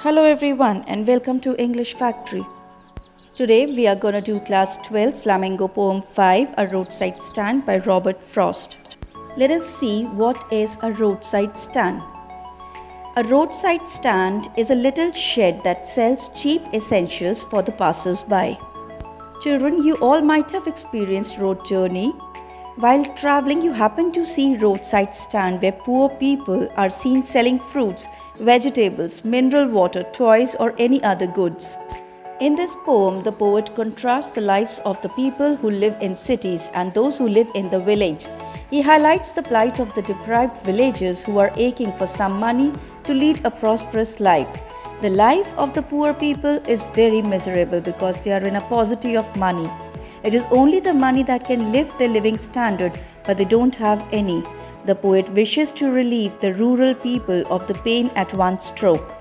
Hello everyone and welcome to English Factory. Today we are going to do class 12 Flamingo poem 5 A Roadside Stand by Robert Frost. Let us see what is a roadside stand. A roadside stand is a little shed that sells cheap essentials for the passers-by. Children, you all might have experienced road journey. While traveling, you happen to see roadside stand where poor people are seen selling fruits, vegetables, mineral water, toys or any other goods. In this poem, the poet contrasts the lives of the people who live in cities and those who live in the village. He highlights the plight of the deprived villagers who are aching for some money to lead a prosperous life. The life of the poor people is very miserable because they are in a paucity of money. It is only the money that can lift their living standard, but they don't have any. The poet wishes to relieve the rural people of the pain at one stroke.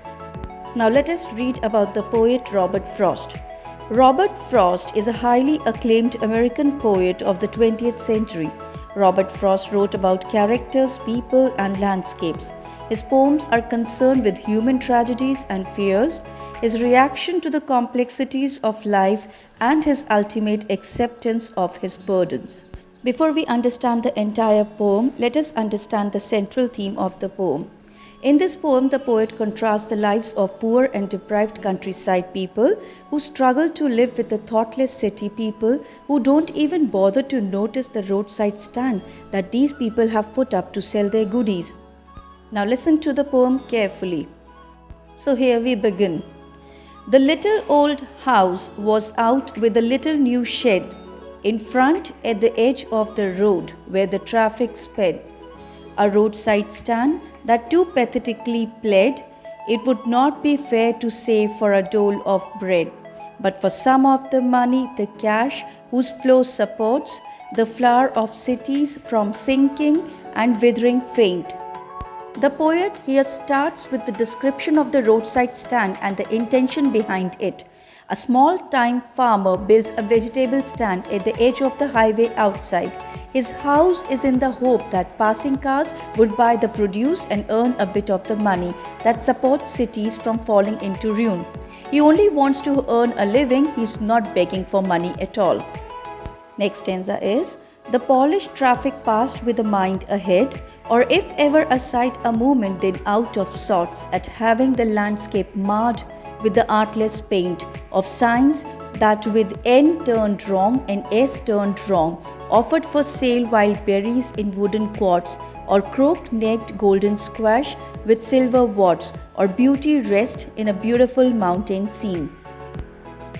Now let us read about the poet Robert Frost. Robert Frost is a highly acclaimed American poet of the 20th century. Robert Frost wrote about characters, people, and landscapes. His poems are concerned with human tragedies and fears, his reaction to the complexities of life, and his ultimate acceptance of his burdens. Before we understand the entire poem, let us understand the central theme of the poem. In this poem, the poet contrasts the lives of poor and deprived countryside people who struggle to live with the thoughtless city people who don't even bother to notice the roadside stand that these people have put up to sell their goodies. Now listen to the poem carefully. So here we begin. The little old house was out with a little new shed in front at the edge of the road where the traffic sped. A roadside stand that too pathetically pled, it would not be fair to save for a dole of bread, but for some of the money, the cash whose flow supports the flower of cities from sinking and withering faint. The poet here starts with the description of the roadside stand and the intention behind it. A small-time farmer builds a vegetable stand at the edge of the highway outside. His house is in the hope that passing cars would buy the produce and earn a bit of the money that supports cities from falling into ruin. He only wants to earn a living, he's not begging for money at all. Next stanza is, the polished traffic passed with a mind ahead, or if ever a sight a moment then out of sorts at having the landscape marred with the artless paint of signs that with N turned wrong and S turned wrong, offered for sale wild berries in wooden quads, or crooked-necked golden squash with silver warts, or beauty rest in a beautiful mountain scene.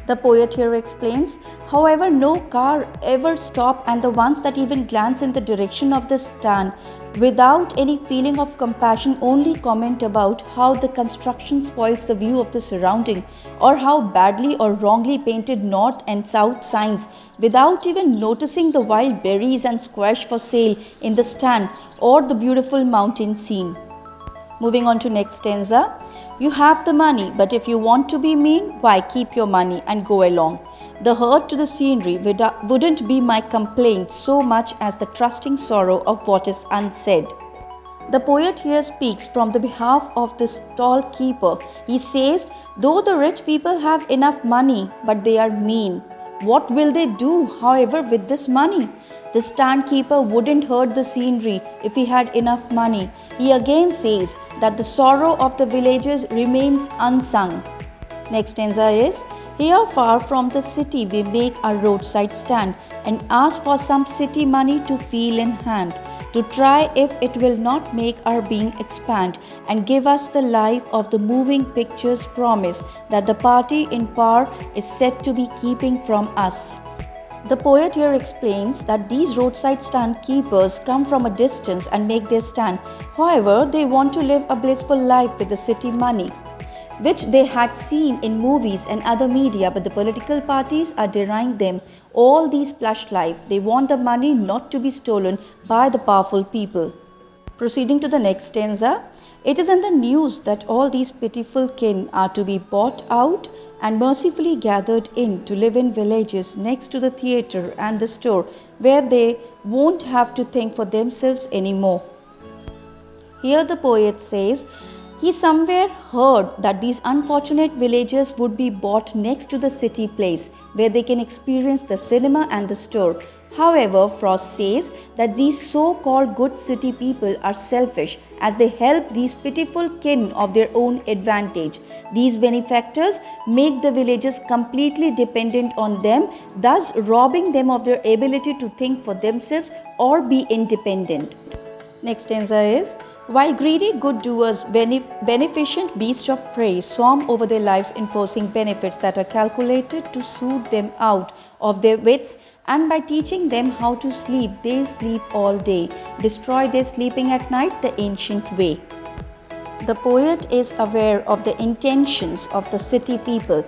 The poet here explains, however, no car ever stopped, and the ones that even glance in the direction of the stand without any feeling of compassion only comment about how the construction spoils the view of the surrounding, or how badly or wrongly painted north and south signs without even noticing the wild berries and squash for sale in the stand or the beautiful mountain scene. Moving on to next stanza. You have the money, but if you want to be mean, why keep your money and go along. The hurt to the scenery wouldn't be my complaint so much as the trusting sorrow of what is unsaid. The poet here speaks from the behalf of the stall keeper. He says, though the rich people have enough money, but they are mean. What will they do, however, with this money? The stand keeper wouldn't hurt the scenery if he had enough money. He again says that the sorrow of the villagers remains unsung. Next stanza is, here far from the city we make our roadside stand and ask for some city money to feel in hand, to try if it will not make our being expand and give us the life of the moving pictures promise that the party in power is said to be keeping from us. The poet here explains that these roadside stand keepers come from a distance and make their stand. However, they want to live a blissful life with the city money, which they had seen in movies and other media, but the political parties are denying them all these plush life. They want the money not to be stolen by the powerful people. Proceeding to the next stanza, it is in the news that all these pitiful kin are to be bought out and mercifully gathered in to live in villages next to the theatre and the store where they won't have to think for themselves anymore. Here the poet says, He somewhere heard that these unfortunate villagers would be brought next to the city place where they can experience the cinema and the store. However, Frost says that these so-called good city people are selfish as they help these pitiful kin of their own advantage. These benefactors make the villagers completely dependent on them, thus robbing them of their ability to think for themselves or be independent. Next stanza is, while greedy good doers, beneficent beasts of prey swarm over their lives enforcing benefits that are calculated to soothe them out of their wits, and by teaching them how to sleep, they sleep all day, destroy their sleeping at night the ancient way. The poet is aware of the intentions of the city people.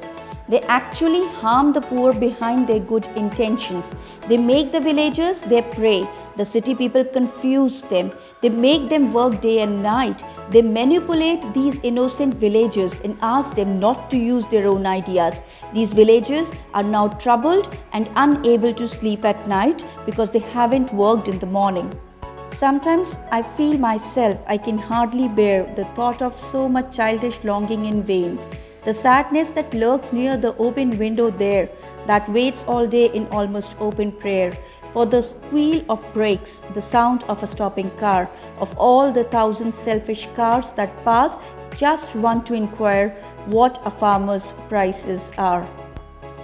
They actually harm the poor behind their good intentions. They make the villagers their prey. The city people confuse them. They make them work day and night. They manipulate these innocent villagers and ask them not to use their own ideas. These villagers are now troubled and unable to sleep at night because they haven't worked in the morning. Sometimes I feel myself I can hardly bear the thought of so much childish longing in vain. The sadness that lurks near the open window there, that waits all day in almost open prayer, for the squeal of brakes, the sound of a stopping car, of all the thousand selfish cars that pass, just want to inquire what a farmer's prices are.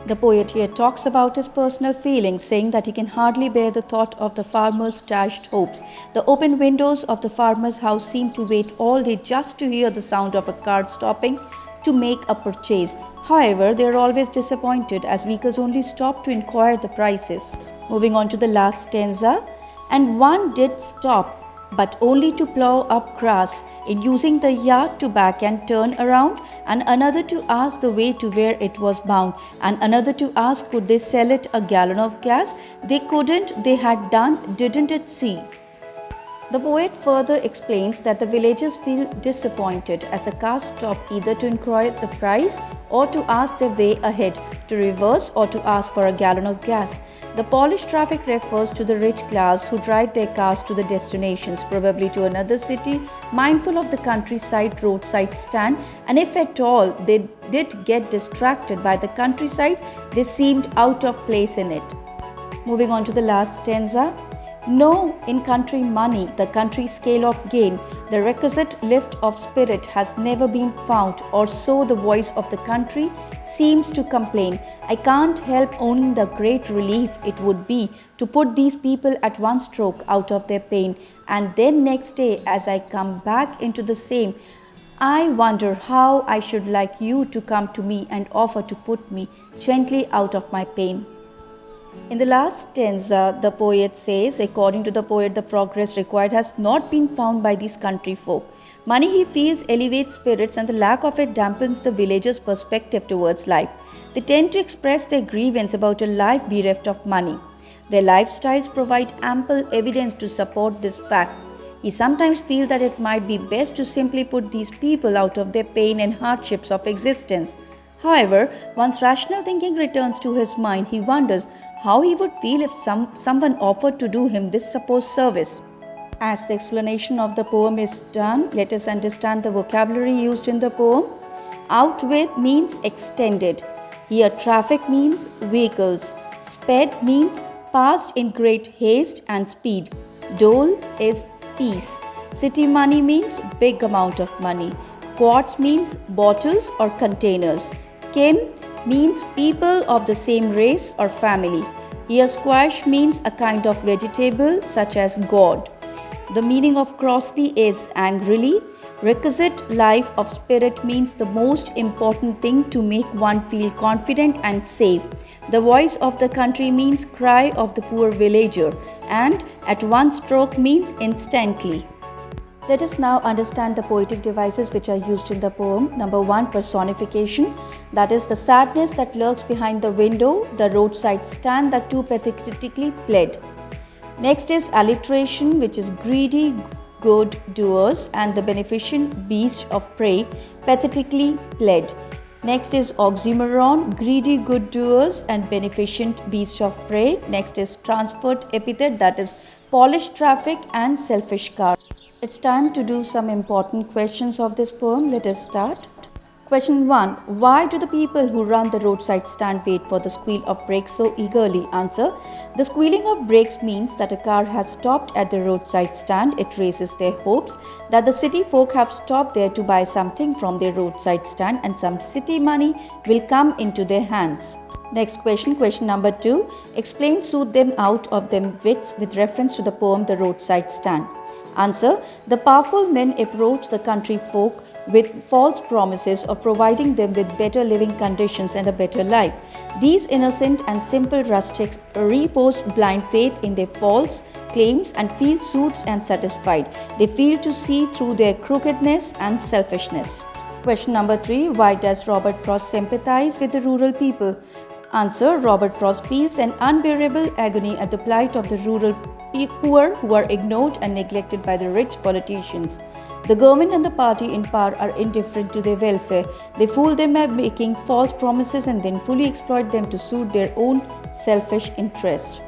The poet here talks about his personal feelings, saying that he can hardly bear the thought of the farmer's dashed hopes. The open windows of the farmer's house seem to wait all day just to hear the sound of a cart stopping to make a purchase. However, they are always disappointed as vehicles only stop to inquire the prices. Moving on to the last stanza. And one did stop, but only to plough up grass, in using the yard to back and turn around, and another to ask the way to where it was bound, and another to ask could they sell it a gallon of gas. They couldn't, they had done, didn't it see? The poet further explains that the villagers feel disappointed as the cars stop either to inquire the price or to ask their way ahead, to reverse or to ask for a gallon of gas. The polished traffic refers to the rich class who drive their cars to the destinations, probably to another city, mindful of the countryside roadside stand, and if at all they did get distracted by the countryside, they seemed out of place in it. Moving on to the last stanza. No, in country money, the country scale of gain, the requisite lift of spirit has never been found, or so the voice of the country seems to complain. I can't help owning the great relief it would be to put these people at one stroke out of their pain, and then next day as I come back into the same, I wonder how I should like you to come to me and offer to put me gently out of my pain. In the last stanza, the poet says, according to the poet, the progress required has not been found by these country folk. Money, he feels, elevates spirits, and the lack of it dampens the villagers' perspective towards life. They tend to express their grievance about a life bereft of money. Their lifestyles provide ample evidence to support this fact. He sometimes feels that it might be best to simply put these people out of their pain and hardships of existence. However, once rational thinking returns to his mind, he wonders how he would feel if someone offered to do him this supposed service. As the explanation of the poem is done, let us understand the vocabulary used in the poem. Out with means extended. Here traffic means vehicles. Sped means passed in great haste and speed. Dole is peace. City money means big amount of money. Quarts means bottles or containers. Kin means people of the same race or family. Here squash means a kind of vegetable such as gourd. The meaning of crossly is angrily. Requisite life of spirit means the most important thing to make one feel confident and safe. The voice of the country means cry of the poor villager, and at one stroke means instantly. Let us now understand the poetic devices which are used in the poem. Number 1, personification. That is the sadness that lurks behind the window, the roadside stand that too pathetically pled. Next is alliteration, which is greedy good doers and the beneficent beast of prey, pathetically pled. Next is oxymoron, greedy good doers and beneficent beast of prey. Next is transferred epithet, that is polished traffic and selfish car. It's time to do some important questions of this poem. Let us start. Question 1. Why do the people who run the roadside stand wait for the squeal of brakes so eagerly? Answer. The squealing of brakes means that a car has stopped at the roadside stand. It raises their hopes that the city folk have stopped there to buy something from their roadside stand and some city money will come into their hands. Next question number 2. Explain soothe them out of them wits with reference to the poem The Roadside Stand. Answer. The powerful men approach the country folk with false promises of providing them with better living conditions and a better life. These innocent and simple rustics repose blind faith in their false claims and feel soothed and satisfied. They feel to see through their crookedness and selfishness. Question number 3. Why does Robert Frost sympathize with the rural people? Answer. Robert Frost feels an unbearable agony at the plight of the rural poor who are ignored and neglected by the rich politicians. The government and the party in power are indifferent to their welfare. They fool them by making false promises and then fully exploit them to suit their own selfish interests.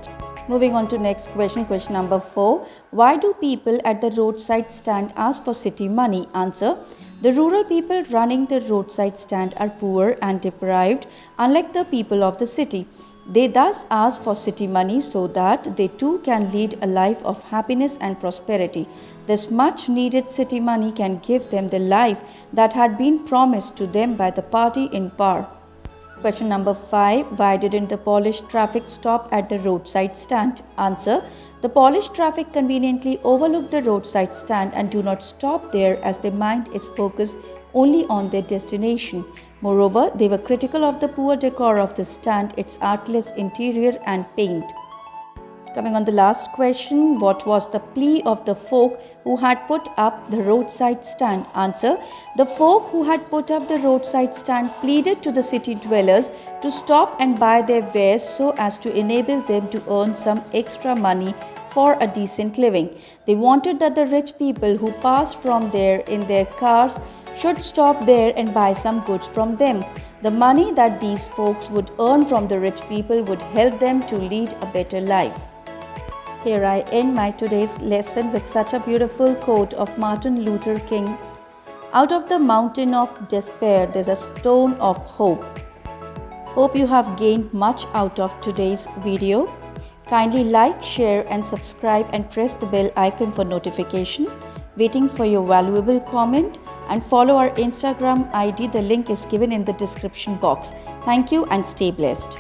Moving on to next question number 4. Why do people at the roadside stand ask for city money? Answer. The rural people running the roadside stand are poor and deprived, unlike the people of the city. They thus ask for city money so that they too can lead a life of happiness and prosperity. This much needed city money can give them the life that had been promised to them by the party in power. Question number 5. Why didn't the polished traffic stop at the roadside stand? Answer. The polished traffic conveniently overlook the roadside stand and do not stop there as their mind is focused only on their destination. Moreover, they were critical of the poor decor of the stand, its artless interior and paint. Coming on the last question, what was the plea of the folk who had put up the roadside stand? Answer. The folk who had put up the roadside stand pleaded to the city dwellers to stop and buy their wares so as to enable them to earn some extra money for a decent living. They wanted that the rich people who passed from there in their cars should stop there and buy some goods from them. The money that these folks would earn from the rich people would help them to lead a better life. Here I end my today's lesson with such a beautiful quote of Martin Luther King. Out of the mountain of despair, there's a stone of hope. Hope you have gained much out of today's video. Kindly like, share and subscribe and press the bell icon for notification. Waiting for your valuable comment and follow our Instagram ID. The link is given in the description box. Thank you and stay blessed.